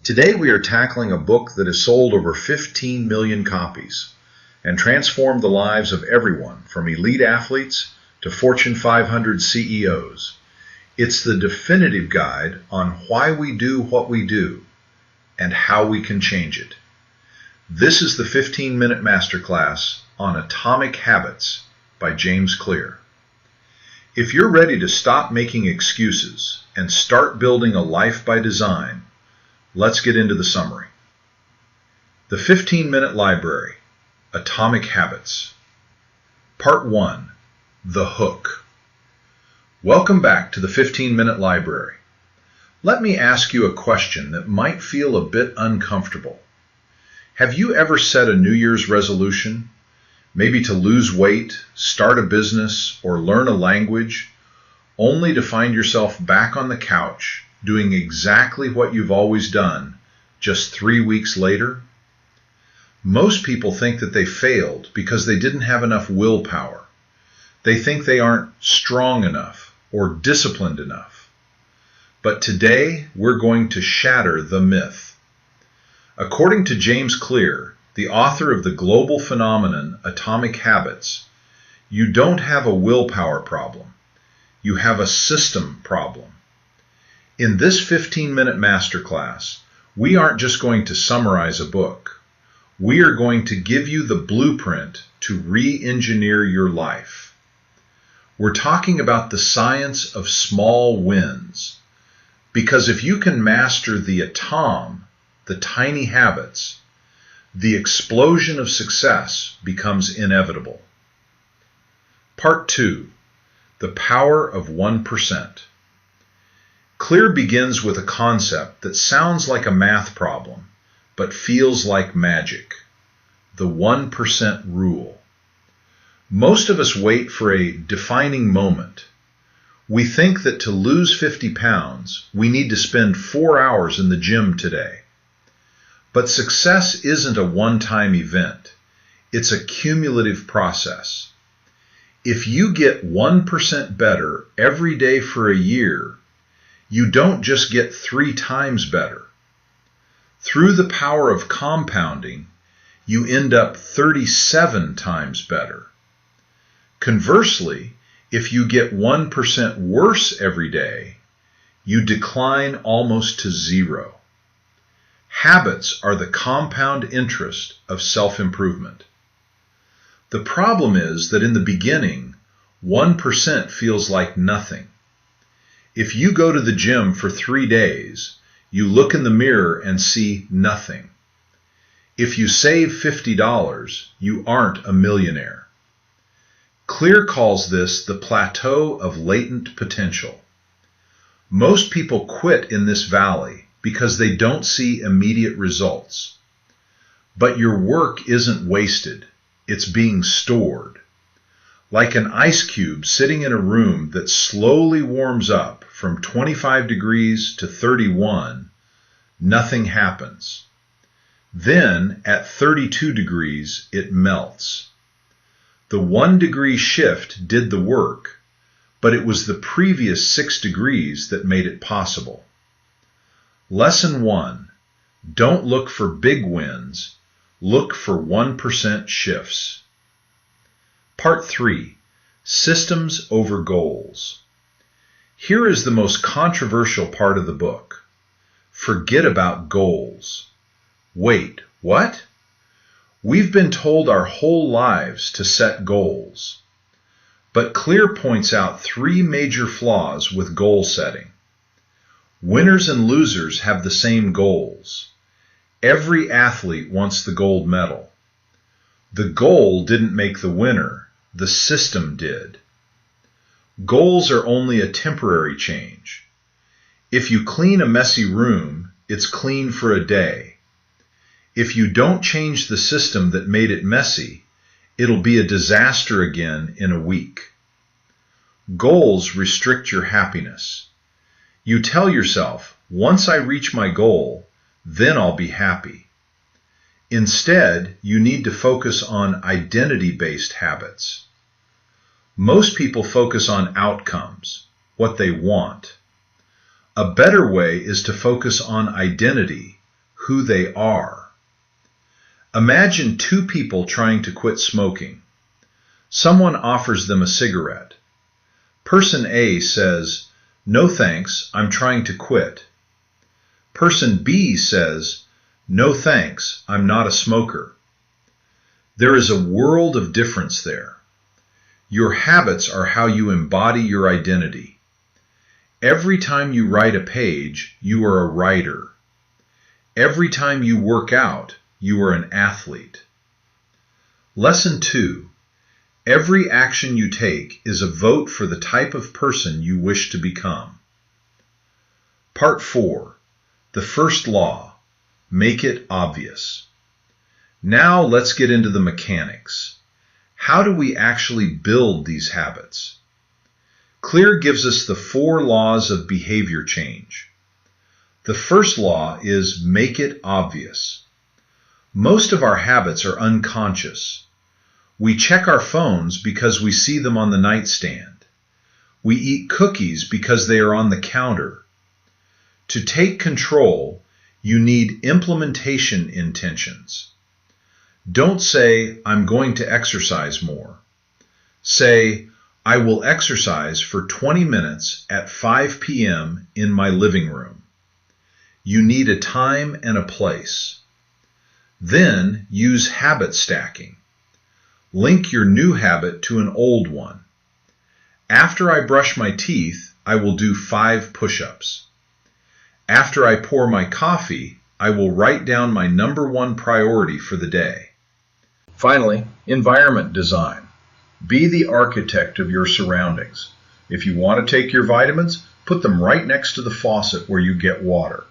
Today we are tackling a book that has sold over 15 million copies and transformed the lives of everyone from elite athletes to Fortune 500 CEOs. It's the definitive guide on why we do what we do and how we can change it. This is the 15-minute masterclass on Atomic Habits by James Clear. If you're ready to stop making excuses and start building a life by design, let's get into the summary. The 15-minute library, Atomic Habits. Part 1, The Hook. Welcome back to the 15-minute library. Let me ask you a question that might feel a bit uncomfortable. Have you ever set a New Year's resolution, maybe to lose weight, start a business, or learn a language, only to find yourself back on the couch doing exactly what you've always done just 3 weeks later? Most people think that they failed because they didn't have enough willpower. They think they aren't strong enough or disciplined enough. But today we're going to shatter the myth. According to James Clear, the author of the global phenomenon Atomic Habits, you don't have a willpower problem. You have a system problem. In this 15-minute masterclass, we aren't just going to summarize a book. We are going to give you the blueprint to re-engineer your life. We're talking about the science of small wins. Because if you can master the atom, the tiny habits, the explosion of success becomes inevitable. Part 2, The Power of 1%. Clear begins with a concept that sounds like a math problem, but feels like magic. The 1% rule. Most of us wait for a defining moment. We think that to lose 50 pounds, we need to spend 4 hours in the gym today. But success isn't a one-time event. It's a cumulative process. If you get 1% better every day for a year, you don't just get 3 times better. Through the power of compounding, you end up 37 times better. Conversely, if you get 1% worse every day, you decline almost to 0. Habits are the compound interest of self-improvement. The problem is that in the beginning, 1% feels like nothing. If you go to the gym for 3 days, you look in the mirror and see nothing. If you save $50, you aren't a millionaire. Clear calls this the Plateau of Latent Potential. Most people quit in this valley because they don't see immediate results. But your work isn't wasted. It's being stored. Like an ice cube sitting in a room that slowly warms up from 25 degrees to 31, nothing happens. Then, at 32 degrees, it melts. The 1 degree shift did the work, but it was the previous 6 degrees that made it possible. Lesson 1. Don't look for big wins. Look for 1% shifts. Part 3, Systems over Goals. Here is the most controversial part of the book. Forget about goals. Wait, what? We've been told our whole lives to set goals. But Clear points out 3 major flaws with goal setting. Winners and losers have the same goals. Every athlete wants the gold medal. The goal didn't make the winner. The system did. Goals are only a temporary change. If you clean a messy room, it's clean for a day. If you don't change the system that made it messy, it'll be a disaster again in a week. Goals restrict your happiness. You tell yourself, once I reach my goal, then I'll be happy. Instead, you need to focus on identity-based habits. Most people focus on outcomes, what they want. A better way is to focus on identity, who they are. Imagine two people trying to quit smoking. Someone offers them a cigarette. Person A says, "No thanks, I'm trying to quit." Person B says, "No thanks, I'm not a smoker." There is a world of difference there. Your habits are how you embody your identity. Every time you write a page, you are a writer. Every time you work out, you are an athlete. Lesson 2. Every action you take is a vote for the type of person you wish to become. Part 4. The first law. Make it obvious. Now let's get into the mechanics. How do we actually build these habits? Clear gives us the 4 laws of behavior change. The first law is make it obvious. Most of our habits are unconscious. We check our phones because we see them on the nightstand. We eat cookies because they are on the counter. To take control, you need implementation intentions. Don't say, "I'm going to exercise more." Say, "I will exercise for 20 minutes at 5 p.m. in my living room." You need a time and a place. Then use habit stacking. Link your new habit to an old one. After I brush my teeth, I will do 5 push-ups. After I pour my coffee, I will write down my number 1 priority for the day. Finally, environment design. Be the architect of your surroundings. If you want to take your vitamins, put them right next to the faucet where you get water.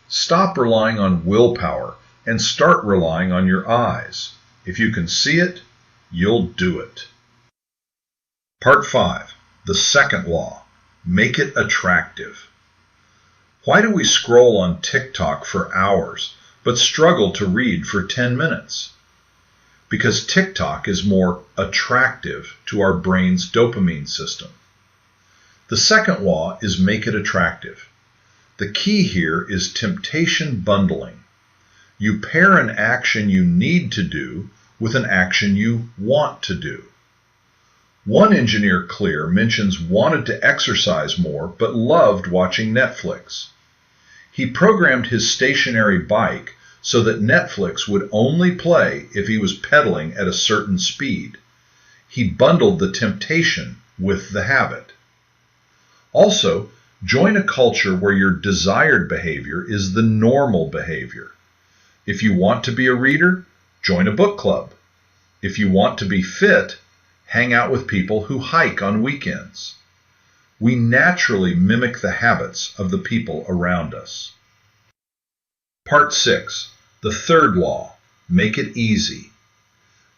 Stop relying on willpower and start relying on your eyes. If you can see it, you'll do it. Part 5. The second law. Make it attractive. Why do we scroll on TikTok for hours but struggle to read for 10 minutes? Because TikTok is more attractive to our brain's dopamine system. The second law is make it attractive. The key here is temptation bundling. You pair an action you need to do with an action you want to do. One engineer, Clear, mentions wanted to exercise more but loved watching Netflix. He programmed his stationary bike so that Netflix would only play if he was pedaling at a certain speed. He bundled the temptation with the habit. Also, join a culture where your desired behavior is the normal behavior. If you want to be a reader, join a book club. If you want to be fit, hang out with people who hike on weekends. We naturally mimic the habits of the people around us. Part 6. The third law. Make it easy.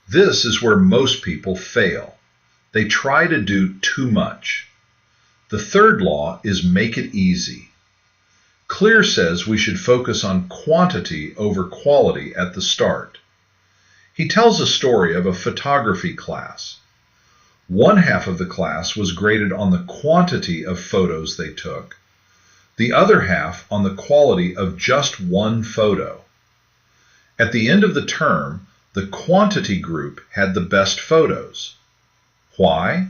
This is where most people fail. They try to do too much. The third law is make it easy. Clear says we should focus on quantity over quality at the start. He tells a story of a photography class. One half of the class was graded on the quantity of photos they took, the other half on the quality of just one photo. At the end of the term, the quantity group had the best photos. Why?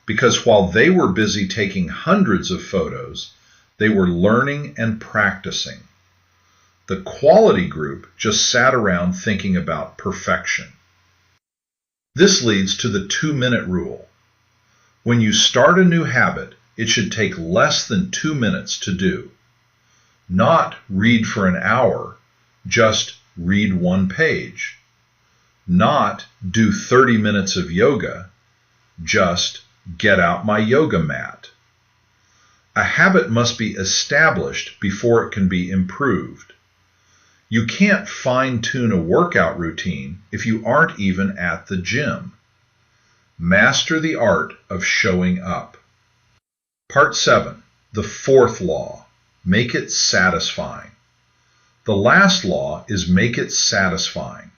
Because while they were busy taking hundreds of photos, they were learning and practicing. The quality group just sat around thinking about perfection. This leads to the 2-minute rule. When you start a new habit, it should take less than 2 minutes to do. Not read for an hour, just read 1 page. Not do 30 minutes of yoga, just get out my yoga mat. A habit must be established before it can be improved. You can't fine-tune a workout routine if you aren't even at the gym. Master the art of showing up. Part 7. The fourth law. Make it satisfying. The last law is make it satisfying.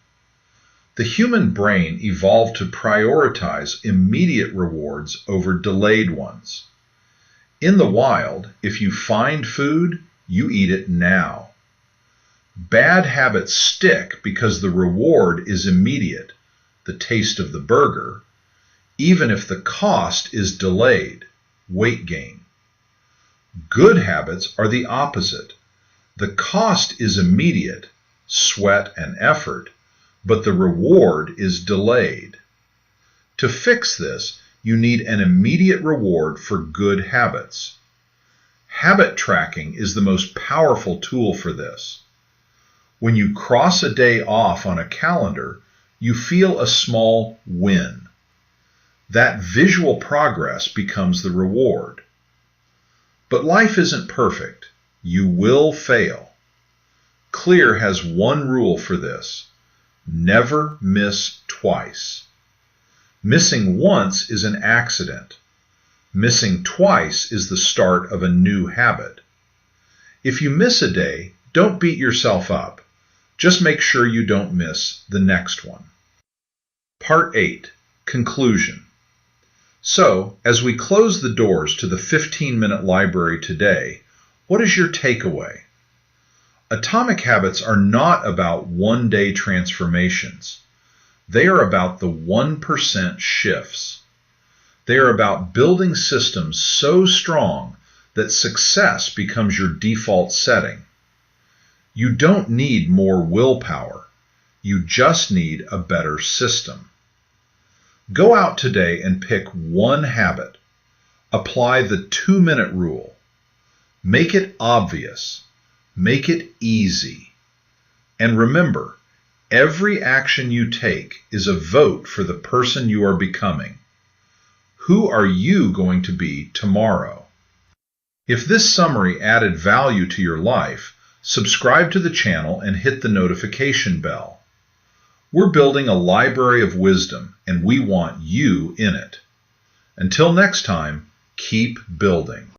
The human brain evolved to prioritize immediate rewards over delayed ones. In the wild, if you find food, you eat it now. Bad habits stick because the reward is immediate, the taste of the burger, even if the cost is delayed, weight gain. Good habits are the opposite. The cost is immediate, sweat and effort, but the reward is delayed. To fix this, you need an immediate reward for good habits. Habit tracking is the most powerful tool for this. When you cross a day off on a calendar, you feel a small win. That visual progress becomes the reward. But life isn't perfect. You will fail. Clear has one rule for this: never miss twice. Missing once is an accident. Missing twice is the start of a new habit. If you miss a day, don't beat yourself up. Just make sure you don't miss the next one. Part 8. Conclusion. So, as we close the doors to the 15-minute library today, what is your takeaway? Atomic habits are not about one-day transformations. They are about the 1% shifts. They are about building systems so strong that success becomes your default setting. You don't need more willpower. You just need a better system. Go out today and pick one habit. Apply the 2-minute rule. Make it obvious. Make it easy. And remember, every action you take is a vote for the person you are becoming. Who are you going to be tomorrow? If this summary added value to your life, subscribe to the channel and hit the notification bell. We're building a library of wisdom, and we want you in it. Until next time, keep building.